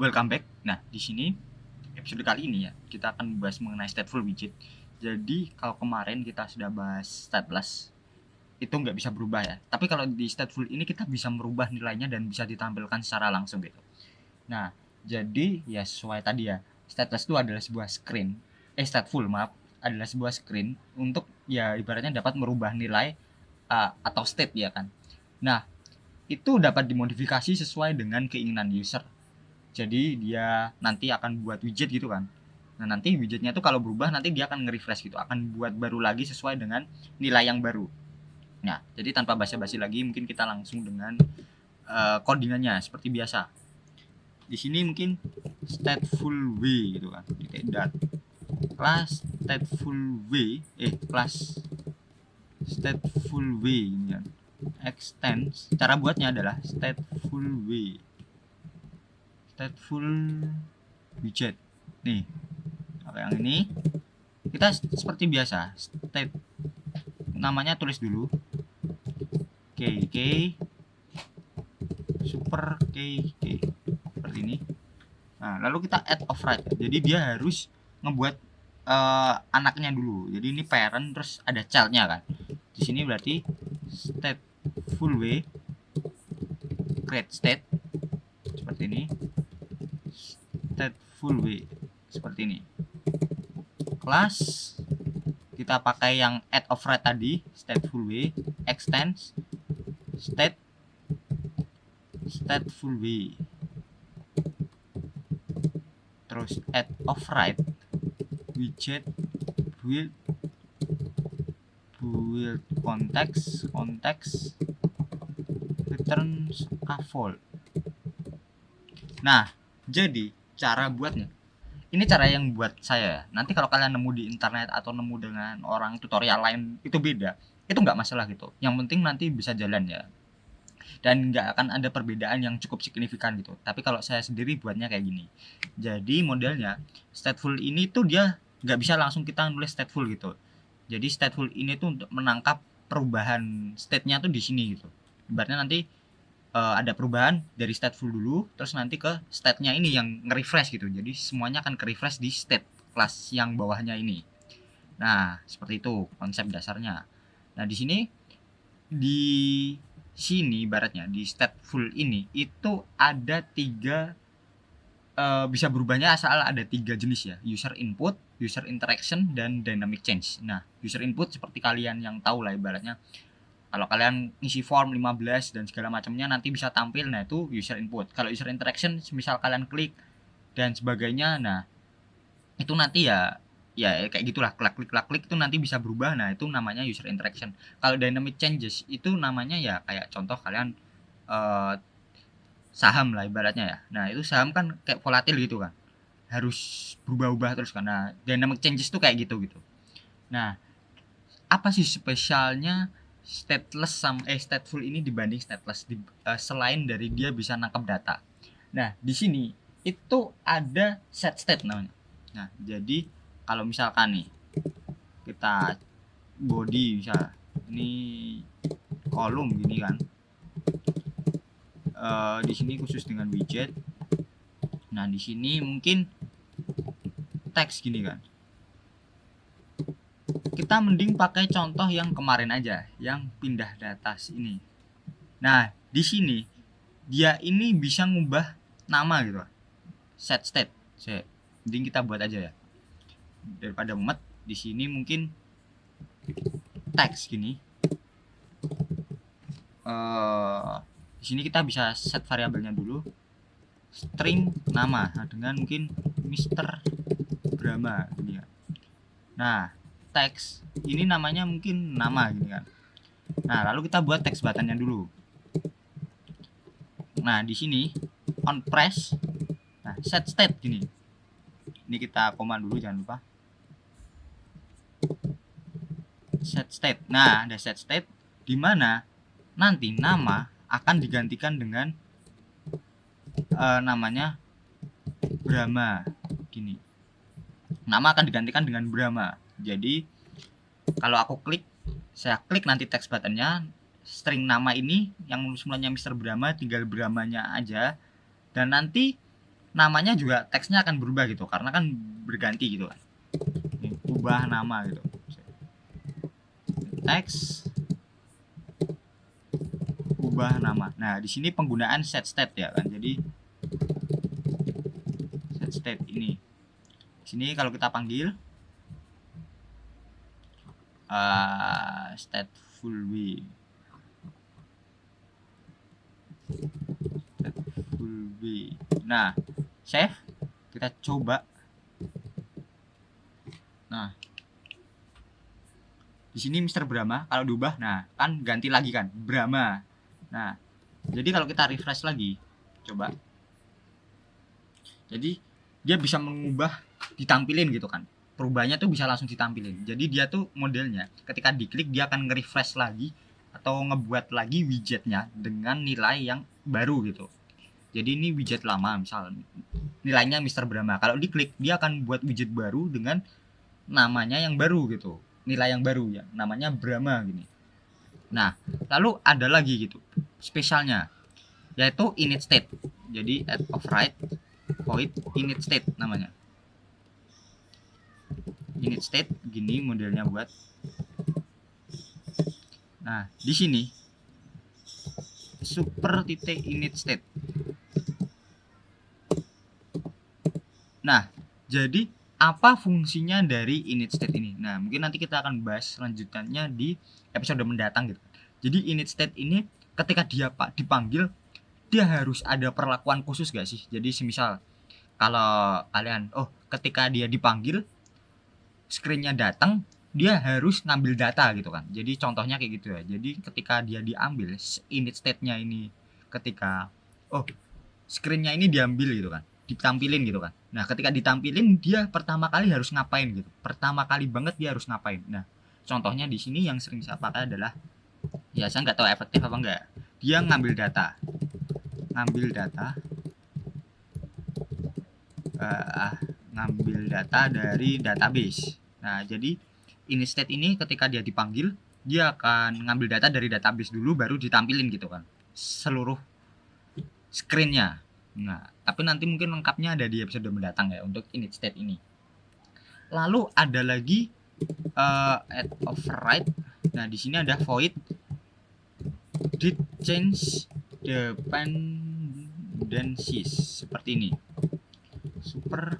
Welcome back. Nah, di sini episode kali ini ya, kita akan membahas mengenai stateful widget. Jadi, kalau kemarin kita sudah bahas stateless, itu nggak bisa berubah ya. Tapi kalau di stateful ini kita bisa merubah nilainya dan bisa ditampilkan secara langsung gitu. Nah, jadi ya sesuai tadi ya, stateless itu adalah sebuah screen, stateful maaf, adalah sebuah screen untuk ya ibaratnya dapat merubah nilai atau state ya kan. Nah, itu dapat dimodifikasi sesuai dengan keinginan user. Jadi dia nanti akan buat widget gitu kan. Nah nanti widgetnya tuh kalau berubah nanti dia akan nge-refresh gitu, akan buat baru lagi sesuai dengan nilai yang baru. Nah jadi tanpa basa-basi lagi mungkin kita langsung dengan codingannya seperti biasa. Di sini mungkin stateful w gitu kan, dat class stateful w class stateful w ini kan. Extends, cara buatnya adalah stateful w stateful widget nih. Oke, yang ini kita seperti biasa state namanya tulis dulu k super k seperti ini. Nah lalu kita add override, jadi dia harus ngebuat anaknya dulu. Jadi ini parent terus ada childnya kan. Di sini berarti stateful w create state seperti ini, stateful w seperti ini. Class kita pakai yang add override tadi, stateful w extends stateful w, terus add override widget build context return scaffold. Nah jadi cara buatnya ini cara yang buat saya. Nanti kalau kalian nemu di internet atau nemu dengan orang tutorial lain itu beda, itu nggak masalah gitu. Yang penting nanti bisa jalan ya, dan nggak akan ada perbedaan yang cukup signifikan gitu. Tapi kalau saya sendiri buatnya kayak gini. Jadi modelnya stateful ini tuh dia nggak bisa langsung kita nulis stateful gitu. Jadi stateful ini tuh untuk menangkap perubahan state-nya tuh di sini gitu. Ibaratnya nanti ada perubahan dari stateful dulu, terus nanti ke state-nya ini yang nge-refresh gitu. Jadi semuanya akan ke-refresh di state kelas yang bawahnya ini. Nah, seperti itu konsep dasarnya. Nah, di sini ibaratnya di stateful ini itu ada tiga bisa berubahnya asal ada tiga jenis ya, user input, user interaction, dan dynamic change. Nah, user input seperti kalian yang tahu lah ibaratnya. Kalau kalian ngisi form 15 dan segala macamnya nanti bisa tampil, nah itu user input. Kalau user interaction, misal kalian klik dan sebagainya, nah itu nanti ya kayak gitulah, klik itu nanti bisa berubah. Nah itu namanya user interaction. Kalau dynamic changes itu namanya ya kayak contoh kalian saham lah ibaratnya ya. Nah itu saham kan kayak volatil gitu kan, harus berubah-ubah terus kan. Nah dynamic changes tuh kayak gitu. Nah apa sih spesialnya stateful ini dibanding stateless selain dari dia bisa nangkap data? Nah di sini itu ada set state namanya. Nah jadi kalau misalkan nih kita body misal ini kolom gini kan, di sini khusus dengan widget. Nah di sini mungkin teks gini kan. Kita mending pakai contoh yang kemarin aja, yang pindah data ini. Nah, di sini dia ini bisa ngubah nama gitu. Set state. Mending kita buat aja ya. Daripada mumet, di sini mungkin teks gini. Di sini kita bisa set variabelnya dulu. String nama dengan mungkin Mr. Brahma gini ya. Nah, teks ini namanya mungkin nama gini kan. Nah lalu kita buat teks buttonnya dulu. Nah di sini on press, nah set state gini. Ini kita koma dulu jangan lupa. Set state. Nah ada set state di mana nanti nama akan digantikan dengan namanya Brahma gini. Nama akan digantikan dengan Brahma. Jadi kalau aku saya klik nanti text buttonnya, string nama ini yang semulanya Mr. Brahma tinggal Brahmanya aja, dan nanti namanya juga teksnya akan berubah gitu karena kan berganti gitu kan. Nih, ubah nama gitu, teks ubah nama. Nah di sini penggunaan set state ya kan, jadi set state ini di sini kalau kita panggil stateful way, nah save, kita coba. Nah di sini Mr. Brahma kalau diubah, nah kan ganti lagi kan Brahma. Nah jadi kalau kita refresh lagi, coba, jadi dia bisa mengubah, ditampilin gitu kan, perubahannya tuh bisa langsung ditampilin. Jadi dia tuh modelnya ketika diklik dia akan nge-refresh lagi atau ngebuat lagi widgetnya dengan nilai yang baru gitu. Jadi ini widget lama misal nilainya Mr. Brahma, kalau diklik dia akan buat widget baru dengan namanya yang baru gitu, nilai yang baru ya, namanya Brahma gini. Nah lalu ada lagi gitu spesialnya, yaitu init state. Jadi add override void init state namanya. Init state gini modelnya buat. Nah di sini super titik init state. Nah jadi apa fungsinya dari init state ini? Nah mungkin nanti kita akan bahas lanjutannya di episode mendatang gitu. Jadi init state ini ketika dia dipanggil, dia harus ada perlakuan khusus gak sih? Jadi semisal kalau kalian ketika dia dipanggil screen-nya datang, dia harus ngambil data gitu kan. Jadi contohnya kayak gitu ya. Jadi ketika dia diambil init state-nya ini, ketika screen-nya ini diambil gitu kan, ditampilin gitu kan. Nah ketika ditampilin dia pertama kali harus ngapain gitu, pertama kali banget dia harus ngapain. Nah contohnya di sini yang sering saya pakai adalah, ya saya nggak tahu efektif apa enggak, dia ngambil data ngambil data dari database. Nah jadi init state ini ketika dia dipanggil, dia akan ngambil data dari database dulu baru ditampilin gitu kan seluruh screen-nya. Nah tapi nanti mungkin lengkapnya ada di episode mendatang ya untuk init state ini. Lalu ada lagi add override. Nah di sini ada void did change dependencies seperti ini, super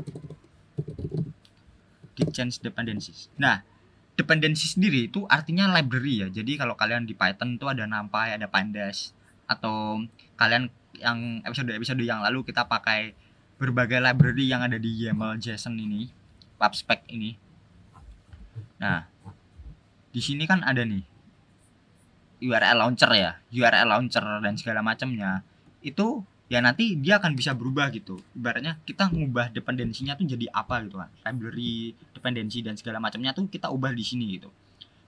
did change dependencies. Nah dependency sendiri itu artinya library ya. Jadi kalau kalian di Python itu ada NumPy, ada Pandas, atau kalian yang episode yang lalu kita pakai berbagai library yang ada di YAML JSON ini, PubSpec ini. Nah di sini kan ada nih URL launcher ya, URL launcher dan segala macamnya. Itu ya nanti dia akan bisa berubah gitu. Ibaratnya kita ngubah dependensinya tuh jadi apa gitu kan. Library, dependensi dan segala macamnya tuh kita ubah di sini gitu.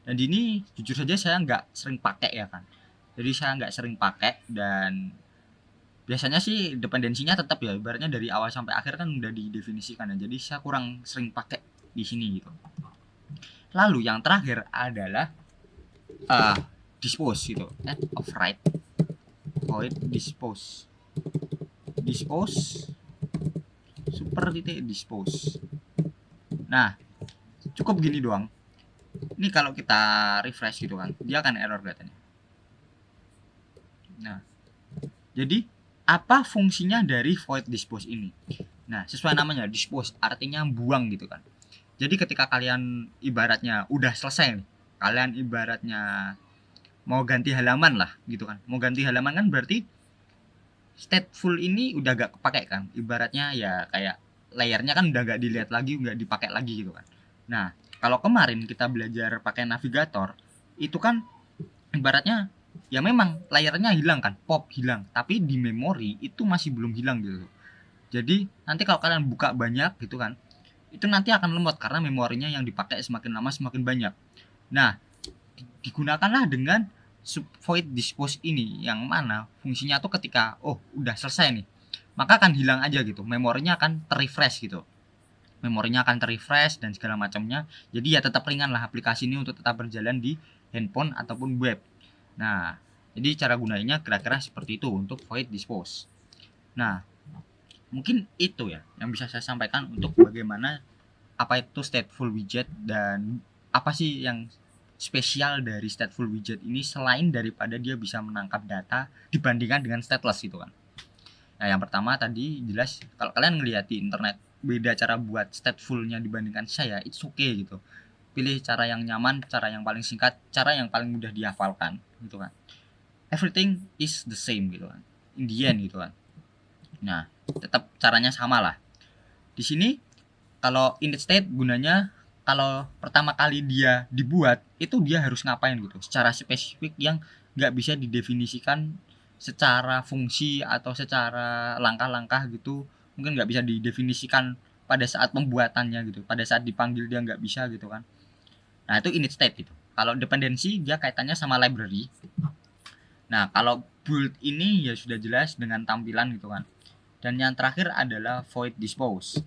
Dan ini jujur saja saya nggak sering pakai ya kan. Jadi saya nggak sering pakai, dan biasanya sih dependensinya tetap ya, ibaratnya dari awal sampai akhir kan udah didefinisikan ya. Jadi saya kurang sering pakai di sini gitu. Lalu yang terakhir adalah dispose gitu, add override void dispose super titik dispose. Nah cukup gini doang. Ini kalau kita refresh gitu kan dia akan error katanya. Nah jadi apa fungsinya dari void dispose ini? Nah sesuai namanya, dispose artinya buang gitu kan. Jadi ketika kalian ibaratnya udah selesai nih, kalian ibaratnya mau ganti halaman lah gitu kan, mau ganti halaman kan berarti stateful ini udah gak kepake kan, ibaratnya ya kayak layarnya kan udah gak dilihat lagi, gak dipakai lagi gitu kan. Nah kalau kemarin kita belajar pakai navigator itu kan ibaratnya ya memang layarnya hilang kan, pop hilang, tapi di memori itu masih belum hilang gitu. Jadi nanti kalau kalian buka banyak gitu kan, itu nanti akan lemot karena memorinya yang dipakai semakin lama semakin banyak. Nah digunakanlah dengan void dispose ini, yang mana fungsinya tuh ketika udah selesai nih, maka akan hilang aja gitu, memorinya akan terrefresh gitu, memorinya akan terrefresh dan segala macamnya. Jadi ya tetap ringan lah aplikasi ini untuk tetap berjalan di handphone ataupun web. Nah jadi cara gunanya kira-kira seperti itu untuk void dispose. Nah Mungkin itu ya yang bisa saya sampaikan untuk bagaimana apa itu stateful widget dan apa sih yang spesial dari stateful widget ini selain daripada dia bisa menangkap data dibandingkan dengan stateless gitu kan. Nah, yang pertama tadi jelas kalau kalian ngelihat di internet beda cara buat statefulnya dibandingkan saya, it's okay gitu. Pilih cara yang nyaman, cara yang paling singkat, cara yang paling mudah dihafalkan gitu kan. Everything is the same gitu kan. In the end gitu kan. Nah, tetap caranya sama lah. Di sini kalau init state gunanya kalau pertama kali dia dibuat itu dia harus ngapain gitu secara spesifik yang nggak bisa didefinisikan secara fungsi atau secara langkah-langkah gitu, mungkin nggak bisa didefinisikan pada saat pembuatannya gitu, pada saat dipanggil dia nggak bisa gitu kan. Nah itu init state gitu. Kalau dependensi dia kaitannya sama library. Nah kalau build ini ya sudah jelas dengan tampilan gitu kan. Dan yang terakhir adalah void dispose.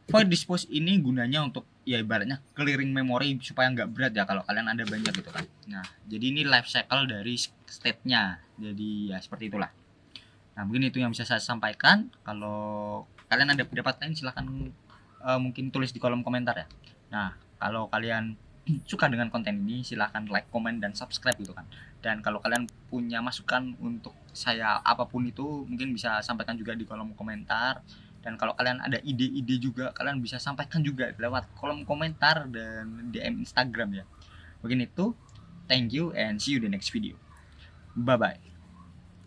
Void dispose ini gunanya untuk ya ibaratnya clearing memori supaya nggak berat ya kalau kalian ada banyak gitu kan. Nah jadi ini life cycle dari state-nya. Jadi ya seperti itulah. Nah mungkin itu yang bisa saya sampaikan. Kalau kalian ada pendapat lain silahkan mungkin tulis di kolom komentar ya. Nah kalau kalian suka dengan konten ini silahkan like, komen, dan subscribe gitu kan. Dan kalau kalian punya masukan untuk saya apapun itu mungkin bisa sampaikan juga di kolom komentar. Dan kalau kalian ada ide-ide juga kalian bisa sampaikan juga lewat kolom komentar dan DM Instagram ya. Mungkin itu, thank you and see you the next video. Bye bye.